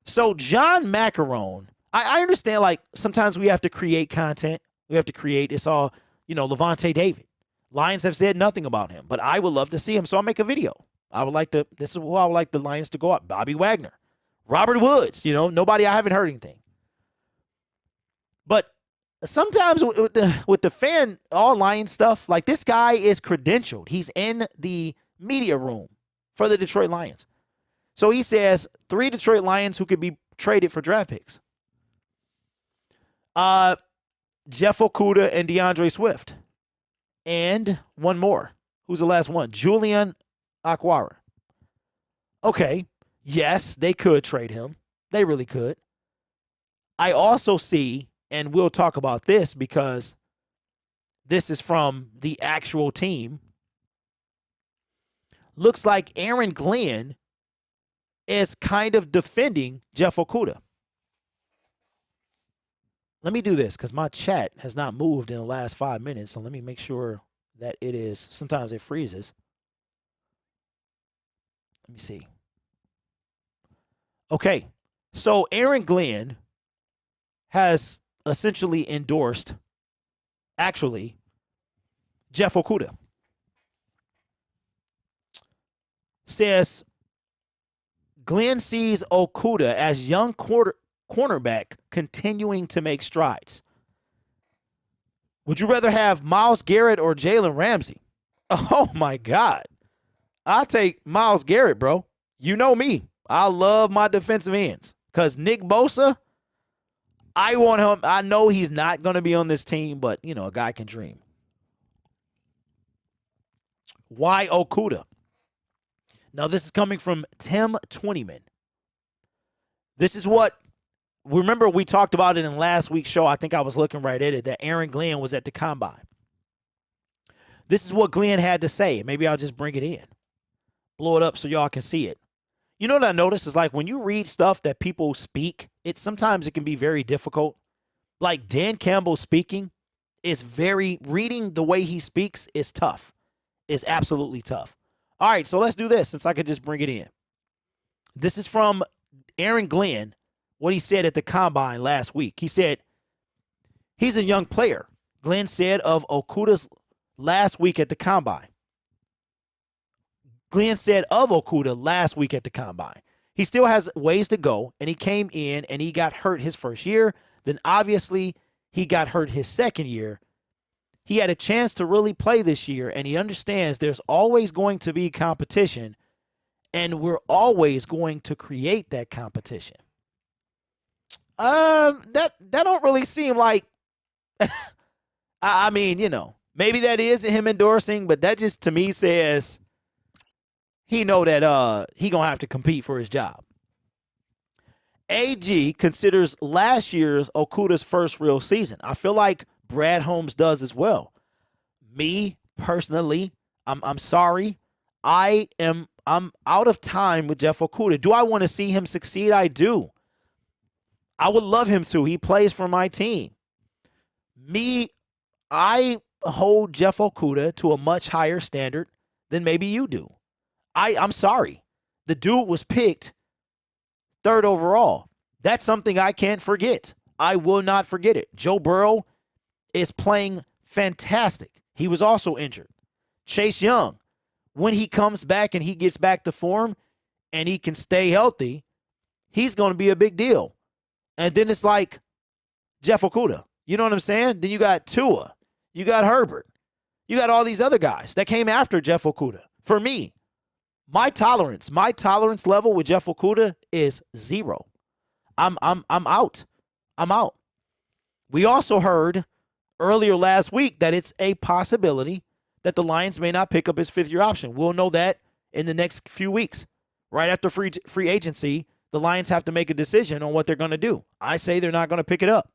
So John Macarone, I understand, sometimes we have to create content. We have to create, it's all, Levante David. Lions have said nothing about him, but I would love to see him, so I'll make a video. This is who I would like the Lions to go up. Bobby Wagner. Robert Woods, nobody, I haven't heard anything. But sometimes with the fan, all Lions stuff, this guy is credentialed. He's in the media room for the Detroit Lions. So he says 3 Detroit Lions who could be traded for draft picks. Jeff Okudah and DeAndre Swift. And one more. Who's the last one? Julian Akwara. Okay. Yes, they could trade him. They really could. I also see, and we'll talk about this because this is from the actual team. Looks like Aaron Glenn is kind of defending Jeff Okudah. Let me do this because my chat has not moved in the last 5 minutes. So let me make sure that it is. Sometimes it freezes. Let me see. Okay. So Aaron Glenn has essentially endorsed, actually, Jeff Okudah. Says Glenn sees Okudah as young cornerback continuing to make strides. Would you rather have Myles Garrett or Jalen Ramsey? Oh, my God. I'll take Myles Garrett, bro. You know me. I love my defensive ends because Nick Bosa, I want him. I know he's not going to be on this team, but, you know, a guy can dream. Why Okudah? Now, this is coming from Tim Twentyman. This is what, remember we talked about it in last week's show. I think I was looking right at it, that Aaron Glenn was at the combine. This is what Glenn had to say. Maybe I'll just bring it in. Blow it up so y'all can see it. You know what I noticed is like when you read stuff that people speak, sometimes it can be very difficult. Like Dan Campbell speaking is reading the way he speaks is tough. It's absolutely tough. All right, so let's do this since I could just bring it in. This is from Aaron Glenn, what he said at the combine last week. He said, he's a young player. Glenn said of Okudah's last week at the combine. Glenn said of Okudah last week at the combine. He still has ways to go, and he came in and he got hurt his first year. Then obviously he got hurt his second year. He had a chance to really play this year, and he understands there's always going to be competition, and we're always going to create that competition. That don't really seem like, I mean, you know, maybe that is him endorsing, but that just to me says he know that he gonna have to compete for his job. AG considers last year's Okudah's first real season. I feel like Brad Holmes does as well. Me personally, I'm sorry. I'm out of time with Jeff Okudah. Do I want to see him succeed? I do. I would love him to. He plays for my team. I hold Jeff Okudah to a much higher standard than maybe you do. I'm sorry. The dude was picked 3rd overall. That's something I can't forget. I will not forget it. Joe Burrow is playing fantastic. He was also injured. Chase Young, when he comes back and he gets back to form and he can stay healthy, he's going to be a big deal. And then it's like Jeff Okudah. You know what I'm saying? Then you got Tua. You got Herbert. You got all these other guys that came after Jeff Okudah. For me, my tolerance level with Jeff Okudah is 0. I'm out. I'm out. We also heard earlier last week that it's a possibility that the Lions may not pick up his 5th-year option. We'll know that in the next few weeks. Right after free agency, the Lions have to make a decision on what they're going to do. I say they're not going to pick it up.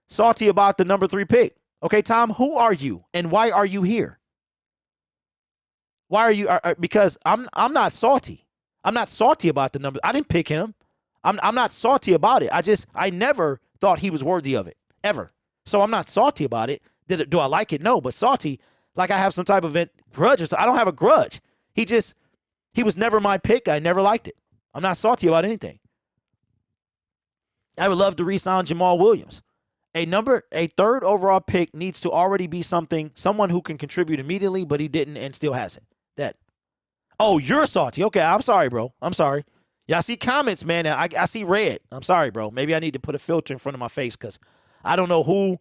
Salty about the number 3 pick. Okay, Tom, who are you and why are you here? Why are you? Because I'm not salty. I'm not salty about the number. I didn't pick him. I'm not salty about it. I never thought he was worthy of it, ever. So I'm not salty about it. Do I like it? No, but salty, like I have some type of grudge. I don't have a grudge. He was never my pick. I never liked it. I'm not salty about anything. I would love to re-sign Jamal Williams. A 3rd overall pick needs to already be someone who can contribute immediately, but he didn't and still hasn't. Oh, you're salty. Okay, I'm sorry, bro. I'm sorry. Yeah, I see comments, man. I see red. I'm sorry, bro. Maybe I need to put a filter in front of my face because I don't know who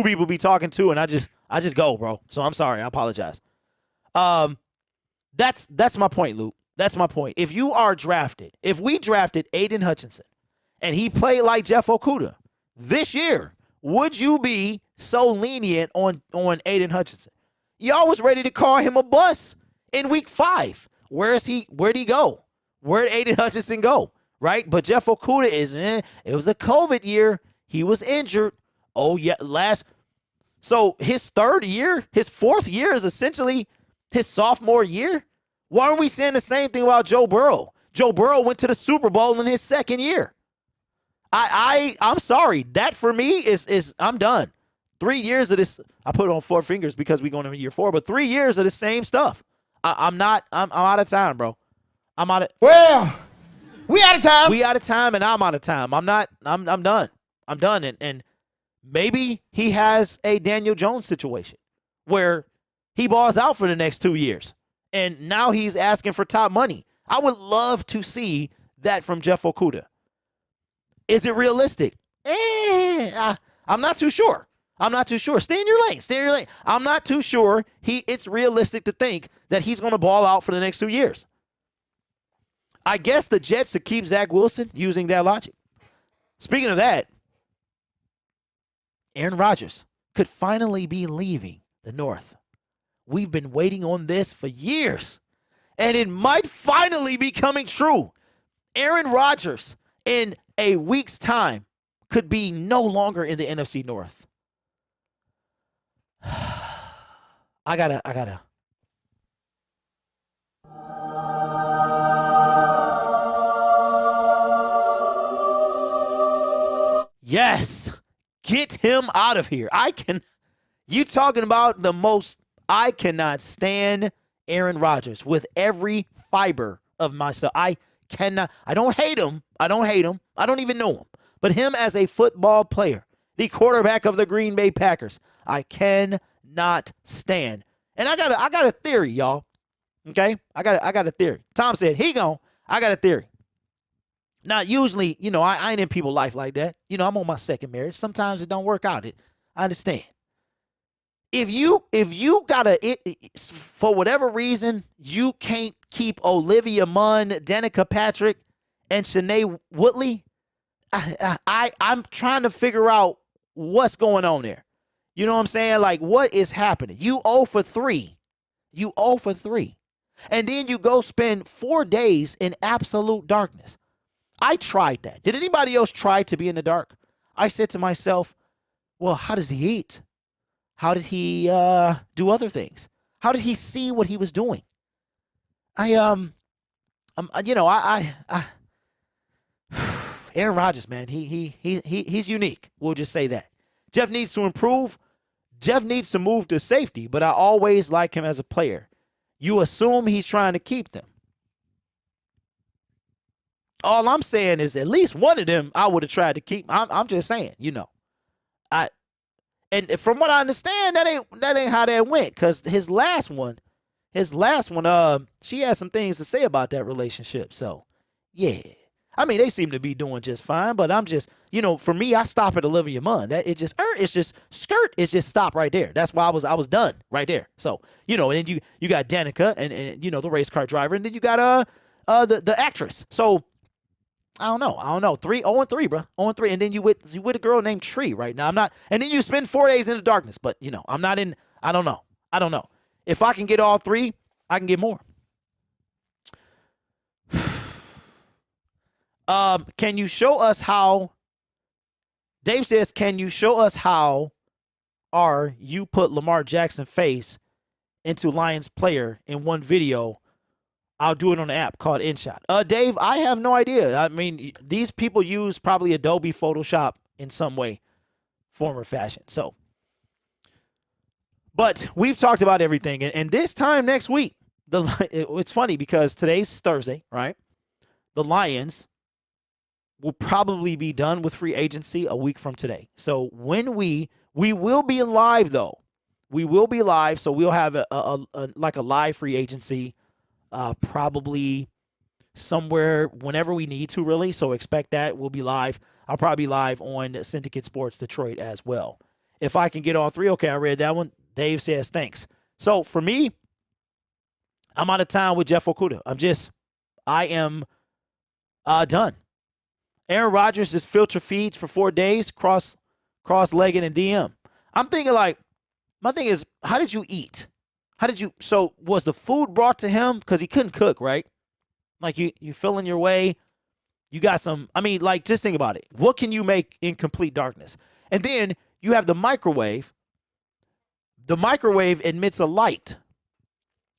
people be talking to, and I just go, bro. So I'm sorry. I apologize. That's my point, Luke. That's my point. If we drafted Aiden Hutchinson and he played like Jeff Okudah this year, would you be so lenient on Aiden Hutchinson? Y'all was ready to call him a bust in week 5. Where'd he go? Where'd Aiden Hutchinson go? Right? But Jeff Okudah it was a COVID year. He was injured. Oh, yeah, so his 4th year is essentially his sophomore year. Why aren't we saying the same thing about Joe Burrow? Joe Burrow went to the Super Bowl in his 2nd year. I'm sorry. That for me is I'm done. 3 years of this. I put on 4 fingers because we're going into year 4, but 3 years of the same stuff. I'm out of time, bro. I'm out of. Well, we out of time. We out of time, and I'm out of time. I'm done. I'm done. And maybe he has a Daniel Jones situation where he balls out for the next 2 years, and now he's asking for top money. I would love to see that from Jeff Okudah. Is it realistic? I'm not too sure. Stay in your lane. I'm not too sure it's realistic to think that he's going to ball out for the next 2 years. I guess the Jets to keep Zach Wilson using that logic. Speaking of that, Aaron Rodgers could finally be leaving the North. We've been waiting on this for years, and it might finally be coming true. Aaron Rodgers in a week's time could be no longer in the NFC North. I gotta. Yes, get him out of here. You talking about the most, I cannot stand Aaron Rodgers with every fiber of myself. I don't hate him. I don't even know him. But him as a football player, the quarterback of the Green Bay Packers, I cannot stand. And I got a theory, y'all. Okay? I got a theory. Tom said, I got a theory. Now, usually, I ain't in people's life like that. I'm on my second marriage. Sometimes it don't work out. I understand. If you for whatever reason, you can't keep Olivia Munn, Danica Patrick, and Shanae Woodley, I'm trying to figure out what's going on there. You know what I'm saying? Like, what is happening? You 0 for 3. And then you go spend 4 days in absolute darkness. I tried that. Did anybody else try to be in the dark? I said to myself, well, how does he eat? How did he do other things? How did he see what he was doing? Aaron Rodgers, man, he's unique. We'll just say that. Jeff needs to improve. Jeff needs to move to safety, but I always like him as a player. You assume he's trying to keep them. All I'm saying is at least one of them I would have tried to keep. I'm just saying, and from what I understand, that ain't how that went. Because his last one, she had some things to say about that relationship. So, yeah. I mean, they seem to be doing just fine, but I'm just, for me, I stop at Olivia Munn. That it's just skirt is just stop right there. That's why I was done right there. So, and then you got Danica and the race car driver, and then you got the actress. So I don't know. 0-3, bro. 0-3. And then you with a girl named Tree right now. I'm not, and then you spend 4 days in the darkness, but I'm not in, I don't know. If I can get all 3, I can get more. Can you show us how, Dave says, can you show us how you put Lamar Jackson face into Lions player in one video? I'll do it on the app called InShot. Dave, I have no idea. I mean, these people use probably Adobe Photoshop in some way, form, or fashion. So, but we've talked about everything. And this time next week, it's funny because today's Thursday, right? The Lions will probably be done with free agency a week from today. So when we will be live, though. We will be live, so we'll have a live free agency probably somewhere whenever we need to, really. So expect that. We'll be live. I'll probably be live on Syndicate Sports Detroit as well. If I can get all 3, okay, I read that one. Dave says thanks. So for me, I'm out of town with Jeff Okudah. I am done. Aaron Rodgers just filter feeds for 4 days, cross-legged and DM. I'm thinking my thing is, how did you eat? So was the food brought to him? Because he couldn't cook, right? Like you feeling your way. You got some, just think about it. What can you make in complete darkness? And then you have the microwave. The microwave emits a light.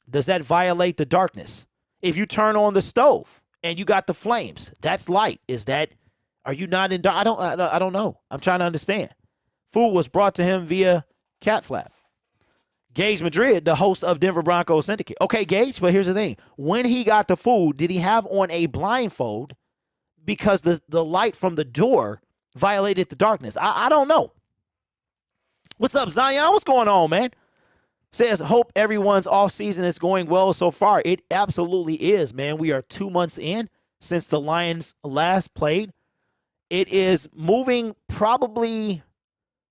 Does that violate the darkness? If you turn on the stove and you got the flames, that's light. Are you not in? I don't know. I'm trying to understand. Food was brought to him via cat flap. Gage Madrid, the host of Denver Broncos Syndicate. Okay, Gage, but here's the thing. When he got the food, did he have on a blindfold because the light from the door violated the darkness? I don't know. What's up, Zion? What's going on, man? Says, hope everyone's off season is going well so far. It absolutely is, man. We are 2 months in since the Lions last played. It is moving probably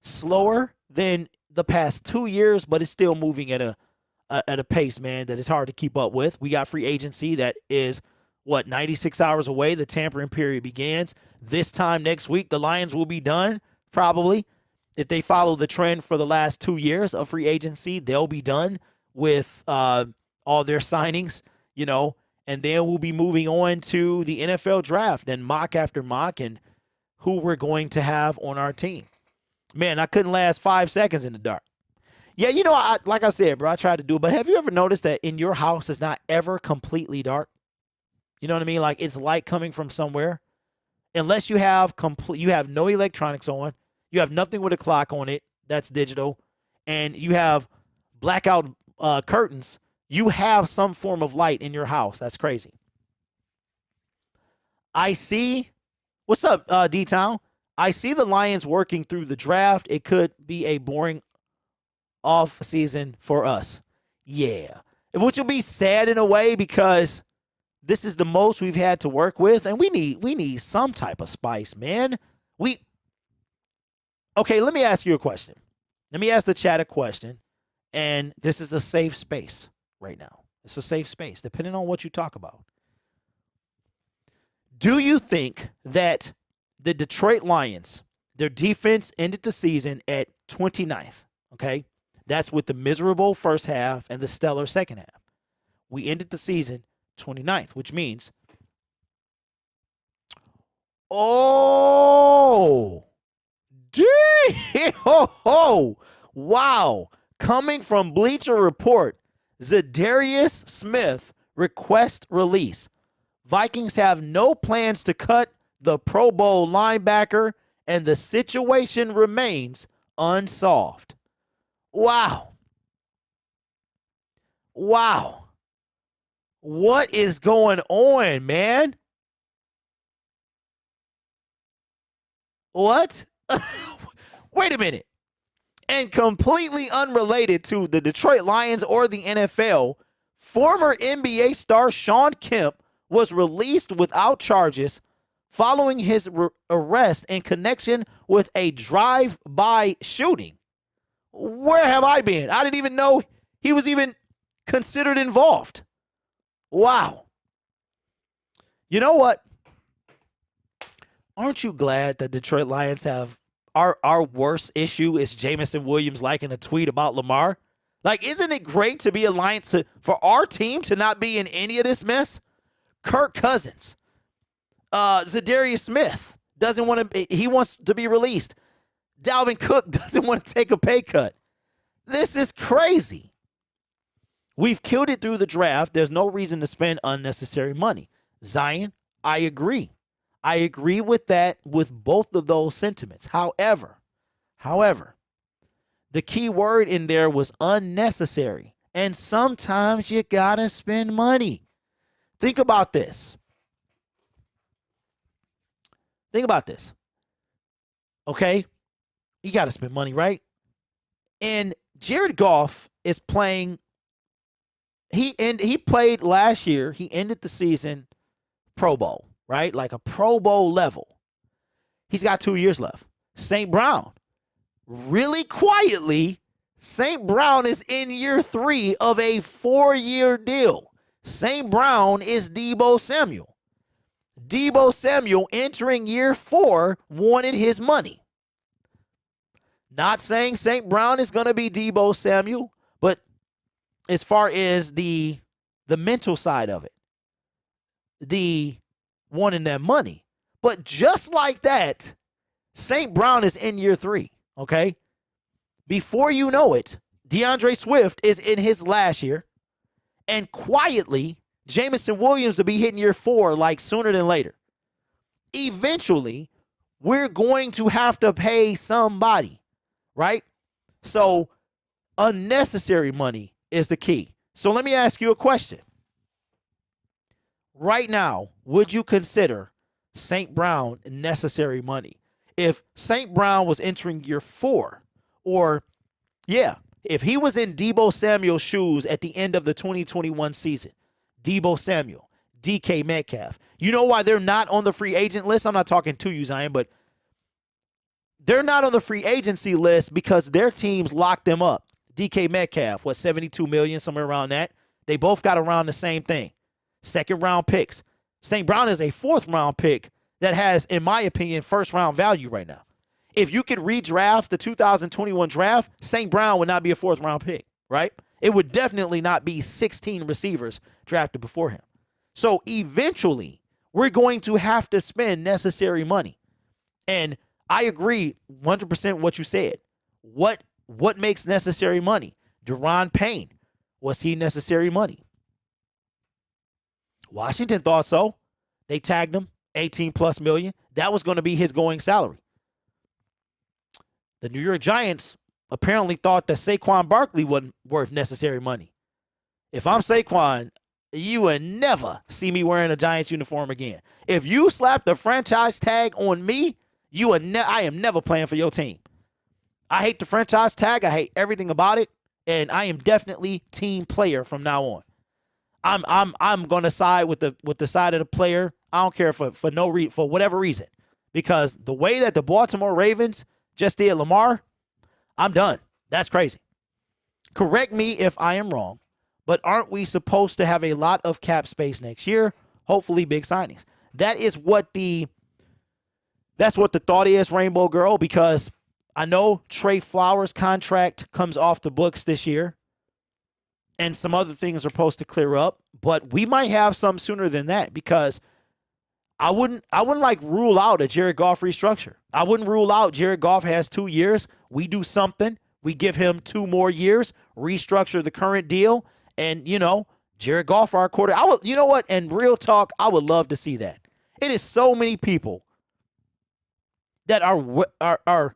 slower than the past 2 years, but it's still moving at a pace, man, that is hard to keep up with. We got free agency that is, 96 hours away. The tampering period begins. This time next week, the Lions will be done, probably. If they follow the trend for the last 2 years of free agency, they'll be done with all their signings, and then we'll be moving on to the NFL draft and mock after mock and who we're going to have on our team. Man, I couldn't last 5 seconds in the dark. Yeah, like I said, bro, I tried to do it, but have you ever noticed that in your house it's not ever completely dark? You know what I mean? Like it's light coming from somewhere. Unless you have no electronics on, you have nothing with a clock on it that's digital, and you have blackout curtains, you have some form of light in your house. That's crazy. I see. What's up, D-Town? I see the Lions working through the draft. It could be a boring off season for us. Yeah. Which will be sad in a way because this is the most we've had to work with, and we need some type of spice, man. Okay, let me ask you a question. Let me ask the chat a question, and this is a safe space right now. It's a safe space, depending on what you talk about. Do you think that the Detroit Lions, their defense ended the season at 29th, okay? That's with the miserable first half and the stellar second half. We ended the season 29th, which means, wow. Coming from Bleacher Report, Zadarius Smith request release. Vikings have no plans to cut the Pro Bowl linebacker, and the situation remains unsolved. Wow. What is going on, man? What? Wait a minute. And completely unrelated to the Detroit Lions or the NFL, former NBA star Shawn Kemp was released without charges following his arrest in connection with a drive-by shooting. Where have I been? I didn't even know he was even considered involved. Wow. You know what? Aren't you glad that Detroit Lions have our worst issue is Jameson Williams liking a tweet about Lamar? Like, isn't it great to be a Lions for our team to not be in any of this mess? Kirk Cousins, Zadarius Smith he wants to be released. Dalvin Cook doesn't want to take a pay cut. This is crazy. We've killed it through the draft. There's no reason to spend unnecessary money. Zion, I agree. I agree with that, with both of those sentiments. However, the key word in there was unnecessary. And sometimes you got to spend money. Think about this. Okay? You got to spend money, right? And Jared Goff is playing. He played last year. He ended the season Pro Bowl, right? Like a Pro Bowl level. He's got 2 years left. St. Brown, really quietly, St. Brown is in year 3 of a 4-year deal. St. Brown is Deebo Samuel. Deebo Samuel entering year 4 wanted his money. Not saying St. Brown is going to be Deebo Samuel, but as far as the mental side of it, the wanting that money. But just like that, St. Brown is in year 3, okay? Before you know it, DeAndre Swift is in his last year. And quietly, Jameson Williams will be hitting year 4 like sooner than later. Eventually, we're going to have to pay somebody, right? So unnecessary money is the key. So let me ask you a question. Right now, would you consider St. Brown necessary money? If St. Brown was entering year 4, or if he was in Deebo Samuel's shoes at the end of the 2021 season, Deebo Samuel, DK Metcalf, you know why they're not on the free agent list? I'm not talking to you, Zion, but they're not on the free agency list because their teams locked them up. DK Metcalf, $72 million, somewhere around that. They both got around the same thing. Second-round picks. St. Brown is a fourth-round pick that has, in my opinion, first-round value right now. If you could redraft the 2021 draft, St. Brown would not be a fourth-round pick, right? It would definitely not be 16 receivers drafted before him. So eventually, we're going to have to spend necessary money. And I agree 100% what you said. What makes necessary money? Deron Payne, was he necessary money? Washington thought so. They tagged him, 18+ million. That was going to be his going salary. The New York Giants apparently thought that Saquon Barkley wasn't worth necessary money. If I'm Saquon, you would never see me wearing a Giants uniform again. If you slap the franchise tag on me, I am never playing for your team. I hate the franchise tag. I hate everything about it, and I am definitely team player from now on. I'm gonna side with the side of the player. I don't care for whatever reason, because the way that the Baltimore Ravens just did Lamar, I'm done. That's crazy. Correct me if I am wrong, but aren't we supposed to have a lot of cap space next year? Hopefully, big signings. That's what the thought is, Rainbow Girl, because I know Trey Flowers' contract comes off the books this year, and some other things are supposed to clear up, but we might have some sooner than that, because I wouldn't like rule out a Jared Goff restructure. I wouldn't rule out Jared Goff has 2 years. We do something. We give him 2 more years, restructure the current deal, and, Jared Goff, our quarterback. You know what? And real talk, I would love to see that. It is so many people that are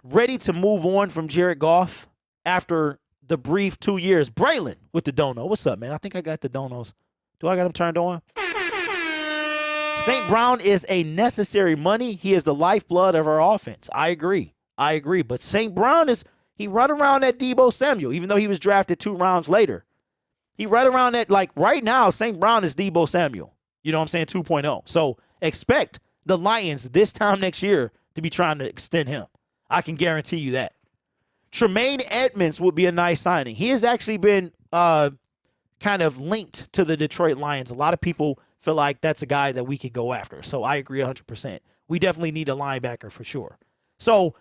ready to move on from Jared Goff after the brief 2 years. Braylon with the dono. What's up, man? I think I got the donos. Do I got them turned on? St. Brown is a necessary money. He is the lifeblood of our offense. I agree. But St. Brown he run around that Deebo Samuel, even though he was drafted 2 rounds later. He run around that, like right now, St. Brown is Deebo Samuel. You know what I'm saying? 2.0. So expect the Lions this time next year to be trying to extend him. I can guarantee you that. Tremaine Edmonds would be a nice signing. He has actually been kind of linked to the Detroit Lions. A lot of people feel like that's a guy that we could go after. So I agree 100%. We definitely need a linebacker for sure. So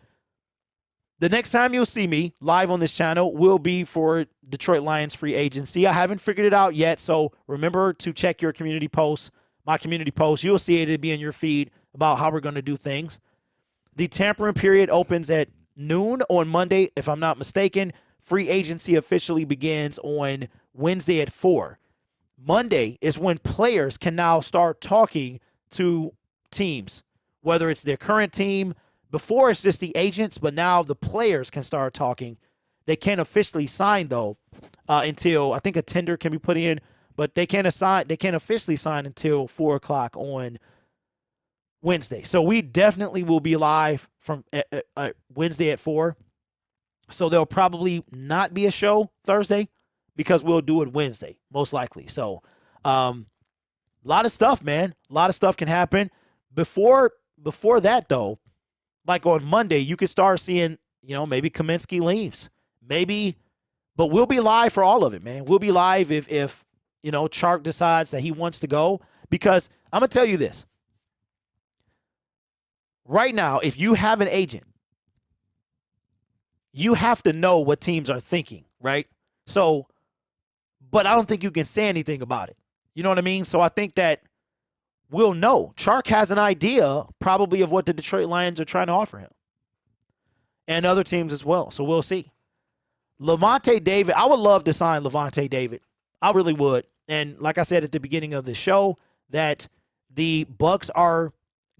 the next time you'll see me live on this channel will be for Detroit Lions free agency. I haven't figured it out yet, so remember to check your community posts, my community posts. You'll see it. It'll be in your feed about how we're going to do things. The tampering period opens at noon on Monday, if I'm not mistaken. Free agency officially begins on Wednesday at 4. Monday is when players can now start talking to teams, whether it's their current team. Before, it's just the agents, but now the players can start talking. They can't officially sign, though, until I think a tender can be put in, but they can't officially sign until 4 o'clock on Wednesday. So we definitely will be live from Wednesday at 4. So there'll probably not be a show Thursday because we'll do it Wednesday, most likely. So a lot of stuff, man. A lot of stuff can happen. Before that, though, like on Monday, you could start seeing, maybe Kaminsky leaves. Maybe, but we'll be live for all of it, man. We'll be live if Chark decides that he wants to go. Because I'm going to tell you this. Right now, if you have an agent, you have to know what teams are thinking, right? So, but I don't think you can say anything about it. You know what I mean? So I think that we'll know. Chark has an idea probably of what the Detroit Lions are trying to offer him. And other teams as well. So we'll see. Lavonte David, I would love to sign Lavonte David. I really would. And like I said at the beginning of the show, that the Bucs are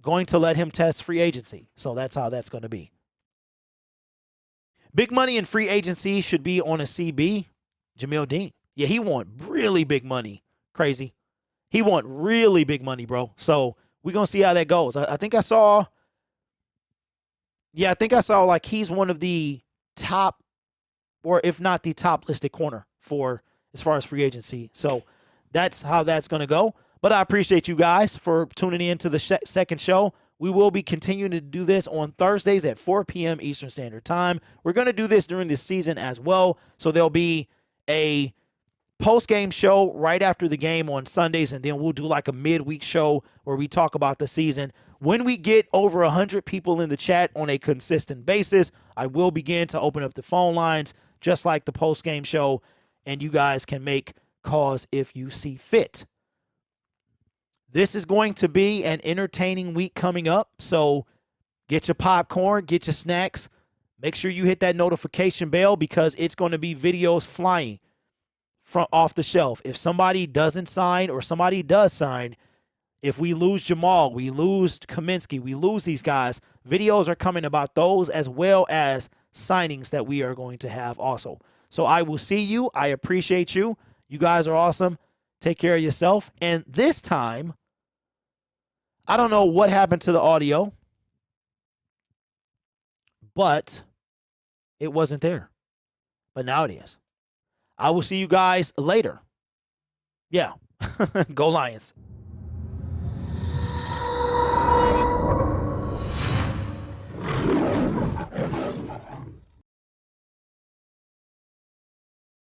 going to let him test free agency. So that's how that's going to be. Big money in free agency should be on a CB. Jamil Dean. Yeah, he want really big money. Crazy. He want really big money, bro. So we're going to see how that goes. I think I saw like he's one of the top, or if not the top listed corner for as far as free agency. So that's how that's going to go. But I appreciate you guys for tuning in to the second show. We will be continuing to do this on Thursdays at 4 p.m. Eastern Standard Time. We're going to do this during the season as well. So there'll be a post-game show right after the game on Sundays, and then we'll do like a midweek show where we talk about the season. When we get over 100 people in the chat on a consistent basis, I will begin to open up the phone lines just like the post-game show, and you guys can make calls if you see fit. This is going to be an entertaining week coming up, so get your popcorn, get your snacks. Make sure you hit that notification bell because it's going to be videos flying from off the shelf. If somebody doesn't sign or somebody does sign, if we lose Jamal, we lose Kaminsky, we lose these guys, videos are coming about those as well as signings that we are going to have also. So I will see you. I appreciate you. You guys are awesome. Take care of yourself. And this time, I don't know what happened to the audio, but it wasn't there. But now it is. I will see you guys later. Yeah. Go Lions.